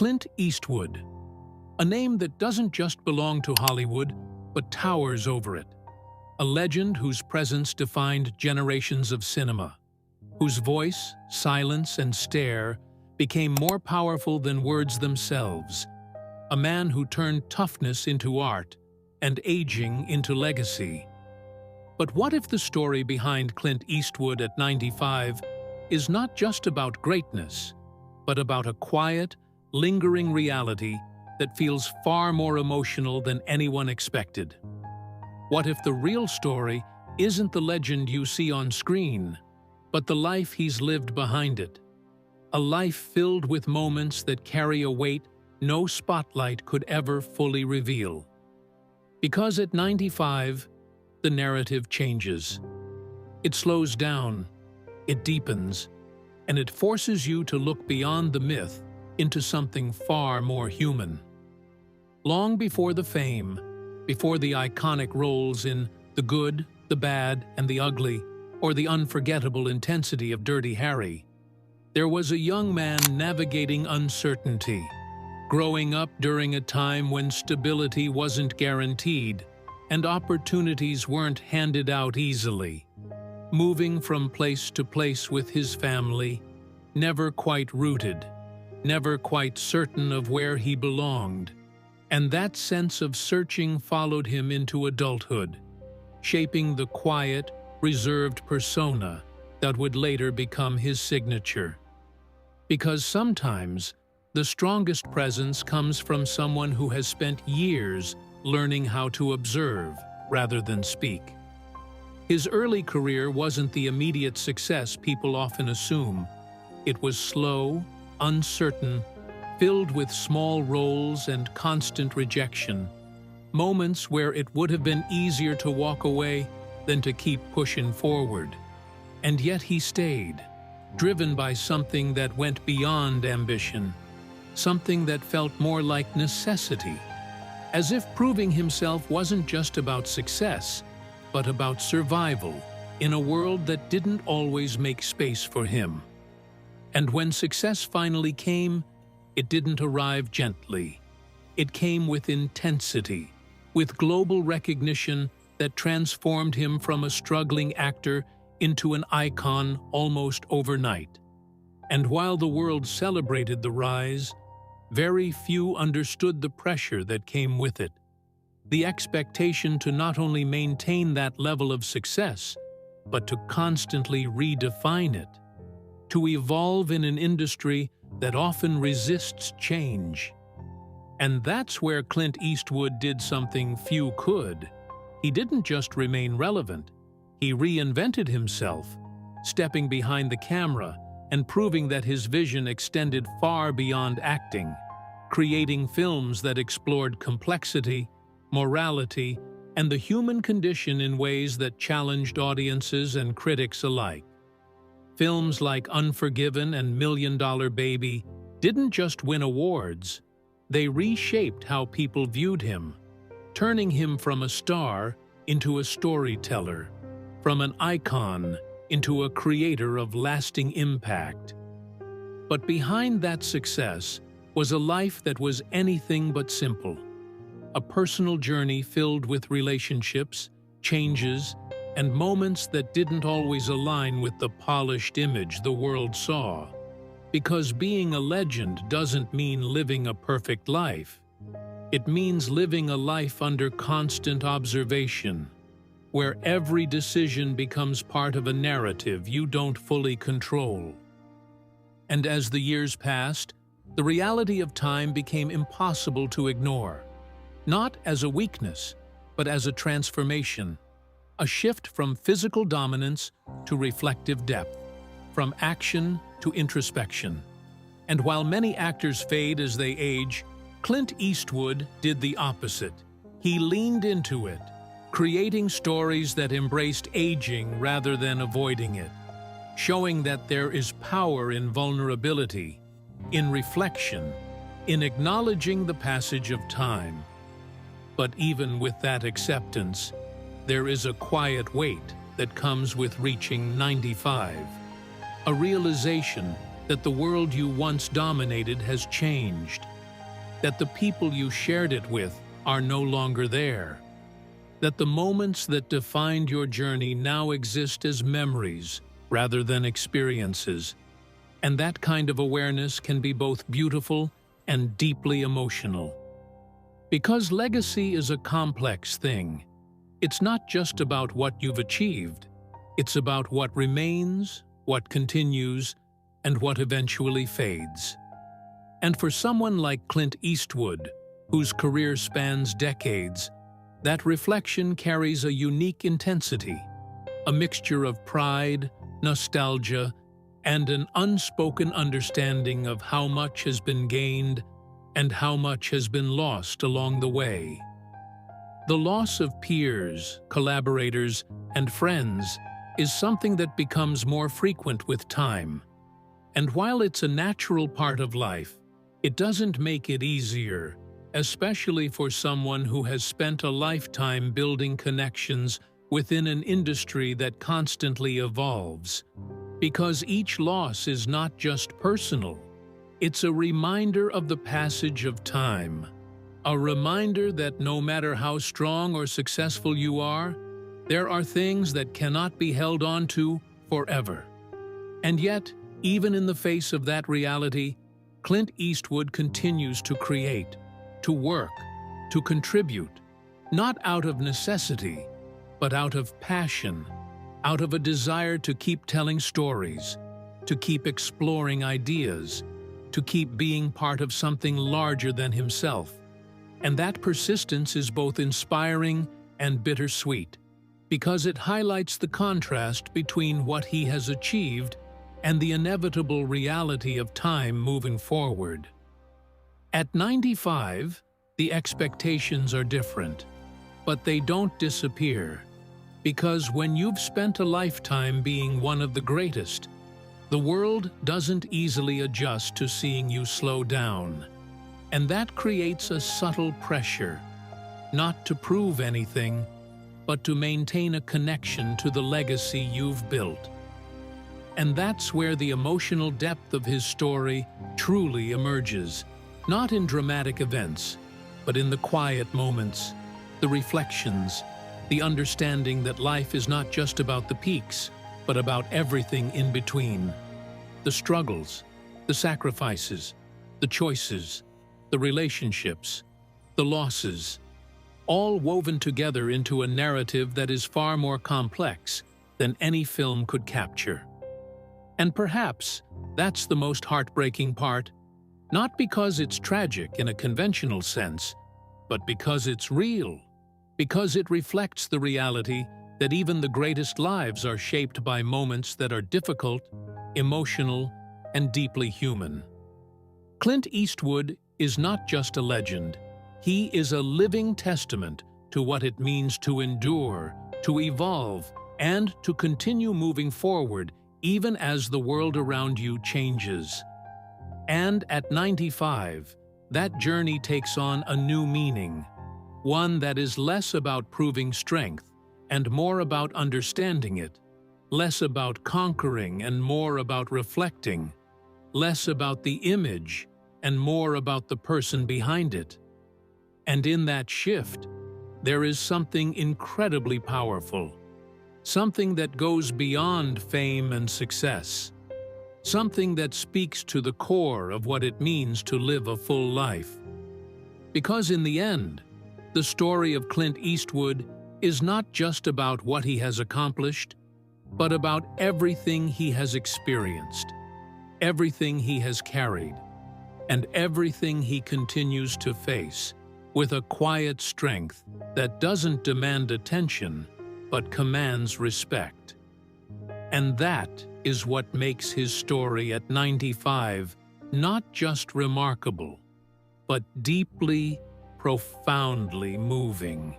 Clint Eastwood, a name that doesn't just belong to Hollywood, but towers over it. A legend whose presence defined generations of cinema, whose voice, silence, and stare became more powerful than words themselves. A man who turned toughness into art and aging into legacy. But what if the story behind Clint Eastwood at 95 is not just about greatness, but about a quiet, lingering reality that feels far more emotional than anyone expected? What if the real story isn't the legend you see on screen, but the life he's lived behind it? A life filled with moments that carry a weight no spotlight could ever fully reveal. Because at 95, the narrative changes. It slows down, it deepens, and it forces you to look beyond the myth into something far more human. Long before the fame, before the iconic roles in The Good, the Bad, and the Ugly, or the unforgettable intensity of Dirty Harry, there was a young man navigating uncertainty, growing up during a time when stability wasn't guaranteed and opportunities weren't handed out easily, moving from place to place with his family, never quite rooted, never quite certain of where he belonged. And that sense of searching followed him into adulthood, shaping the quiet, reserved persona that would later become his signature. Because sometimes, the strongest presence comes from someone who has spent years learning how to observe rather than speak. His early career wasn't the immediate success people often assume. It was slow, uncertain, filled with small roles and constant rejection, moments where it would have been easier to walk away than to keep pushing forward. And yet he stayed, driven by something that went beyond ambition, something that felt more like necessity, as if proving himself wasn't just about success, but about survival in a world that didn't always make space for him. And when success finally came, it didn't arrive gently. It came with intensity, with global recognition that transformed him from a struggling actor into an icon almost overnight. And while the world celebrated the rise, very few understood the pressure that came with it. The expectation to not only maintain that level of success, but to constantly redefine it, to evolve in an industry that often resists change. And that's where Clint Eastwood did something few could. He didn't just remain relevant, he reinvented himself, stepping behind the camera and proving that his vision extended far beyond acting, creating films that explored complexity, morality, and the human condition in ways that challenged audiences and critics alike. Films like Unforgiven and $1 Million Baby didn't just win awards, they reshaped how people viewed him, turning him from a star into a storyteller, from an icon into a creator of lasting impact. But behind that success was a life that was anything but simple, a personal journey filled with relationships, changes, and moments that didn't always align with the polished image the world saw. Because being a legend doesn't mean living a perfect life. It means living a life under constant observation, where every decision becomes part of a narrative you don't fully control. And as the years passed, the reality of time became impossible to ignore, not as a weakness, but as a transformation, a shift from physical dominance to reflective depth, from action to introspection. And while many actors fade as they age, Clint Eastwood did the opposite. He leaned into it, creating stories that embraced aging rather than avoiding it, showing that there is power in vulnerability, in reflection, in acknowledging the passage of time. But even with that acceptance, there is a quiet weight that comes with reaching 95, a realization that the world you once dominated has changed, that the people you shared it with are no longer there, that the moments that defined your journey now exist as memories rather than experiences, and that kind of awareness can be both beautiful and deeply emotional. Because legacy is a complex thing. It's not just about what you've achieved. It's about what remains, what continues, and what eventually fades. And for someone like Clint Eastwood, whose career spans decades, that reflection carries a unique intensity, a mixture of pride, nostalgia, and an unspoken understanding of how much has been gained and how much has been lost along the way. The loss of peers, collaborators, and friends is something that becomes more frequent with time. And while it's a natural part of life, it doesn't make it easier, especially for someone who has spent a lifetime building connections within an industry that constantly evolves. Because each loss is not just personal, it's a reminder of the passage of time. A reminder that no matter how strong or successful you are, there are things that cannot be held on to forever. And yet, even in the face of that reality, Clint Eastwood continues to create, to work, to contribute, not out of necessity, but out of passion, out of a desire to keep telling stories, to keep exploring ideas, to keep being part of something larger than himself. And that persistence is both inspiring and bittersweet, because it highlights the contrast between what he has achieved and the inevitable reality of time moving forward. At 95, the expectations are different, but they don't disappear, because when you've spent a lifetime being one of the greatest, the world doesn't easily adjust to seeing you slow down. And that creates a subtle pressure, not to prove anything, but to maintain a connection to the legacy you've built. And that's where the emotional depth of his story truly emerges, not in dramatic events, but in the quiet moments, the reflections, the understanding that life is not just about the peaks, but about everything in between. The struggles, the sacrifices, the choices, the relationships, the losses, all woven together into a narrative that is far more complex than any film could capture. And perhaps that's the most heartbreaking part, not because it's tragic in a conventional sense, but because it's real, because it reflects the reality that even the greatest lives are shaped by moments that are difficult, emotional, and deeply human. Clint Eastwood is not just a legend. He is a living testament to what it means to endure, to evolve, and to continue moving forward even as the world around you changes. And at 95, that journey takes on a new meaning, one that is less about proving strength and more about understanding it, less about conquering and more about reflecting, less about the image and more about the person behind it. And in that shift, there is something incredibly powerful, something that goes beyond fame and success, something that speaks to the core of what it means to live a full life. Because in the end, the story of Clint Eastwood is not just about what he has accomplished, but about everything he has experienced, everything he has carried, and everything he continues to face with a quiet strength that doesn't demand attention, but commands respect. And that is what makes his story at 95 not just remarkable, but deeply, profoundly moving.